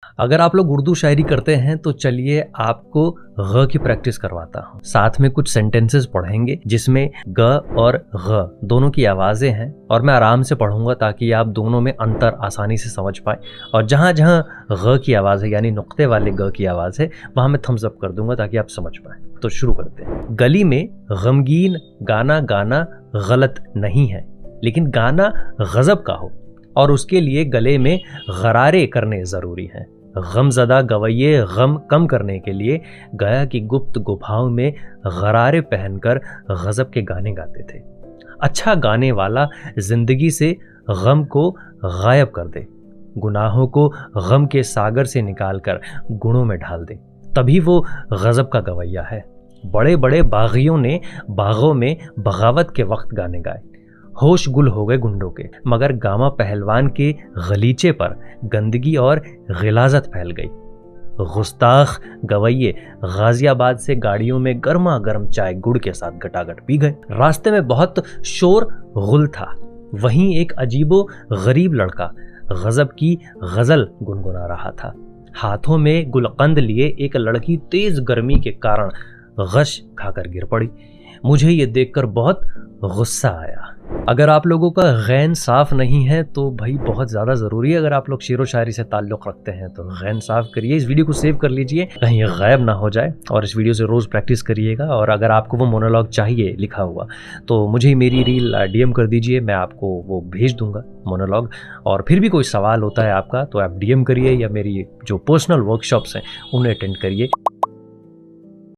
अगर आप लोग उर्दू शायरी करते हैं तो चलिए आपको ग की प्रैक्टिस करवाता हूँ। साथ में कुछ सेंटेंसेस पढ़ेंगे जिसमें ग और ग दोनों की आवाज़ें हैं और मैं आराम से पढ़ूंगा ताकि आप दोनों में अंतर आसानी से समझ पाएं। और जहाँ जहाँ ग की आवाज़ है यानी नुक्ते वाले ग की आवाज़ है वहाँ मैं थम्स अप कर दूंगा ताकि आप समझ पाएं। तो शुरू करते हैं। गली में गमगीन गाना गाना गलत नहीं है, लेकिन गाना गज़ब का हो और उसके लिए गले में गरारे करने ज़रूरी हैं। गमज़दा गवैये गम कम करने के लिए गया की गुप्त गुफाओं में गरारे पहनकर गज़ब के गाने गाते थे। अच्छा गाने वाला जिंदगी से गम को गायब कर दे, गुनाहों को गम के सागर से निकालकर गुणों में ढाल दे, तभी वो गज़ब का गवैया है। बड़े बड़े बागियों ने बागों में बगावत के वक्त गाने गाए, होश गुल हो गए गुंडों के, मगर गामा पहलवान के गलीचे पर गंदगी और गिलाजत फैल गई। गुस्ताख गवैये गाजियाबाद से गाड़ियों में गर्मा गर्म चाय गुड़ के साथ गटागट पी गए। रास्ते में बहुत शोर गुल था, वहीं एक अजीबो गरीब लड़का गजब की गजल गुनगुना रहा था। हाथों में गुलकंद लिए एक लड़की तेज गर्मी के कारण गश खाकर गिर पड़ी। मुझे ये देखकर बहुत गुस्सा आया। अगर आप लोगों का गैन साफ नहीं है तो भाई बहुत ज़्यादा ज़रूरी है। अगर आप लोग शेरो शायरी से ताल्लुक़ रखते हैं तो गैन साफ करिए। इस वीडियो को सेव कर लीजिए कहीं ये गायब ना हो जाए और इस वीडियो से रोज़ प्रैक्टिस करिएगा। और अगर आपको वो मोनोलॉग चाहिए लिखा हुआ तो मुझे मेरी रील डीएम कर दीजिए, मैं आपको वो भेज दूंगा मोनोलॉग। और फिर भी कोई सवाल होता है आपका तो आप डीएम करिए या मेरी जो पर्सनल वर्कशॉप्स हैं उन्हें अटेंड करिए।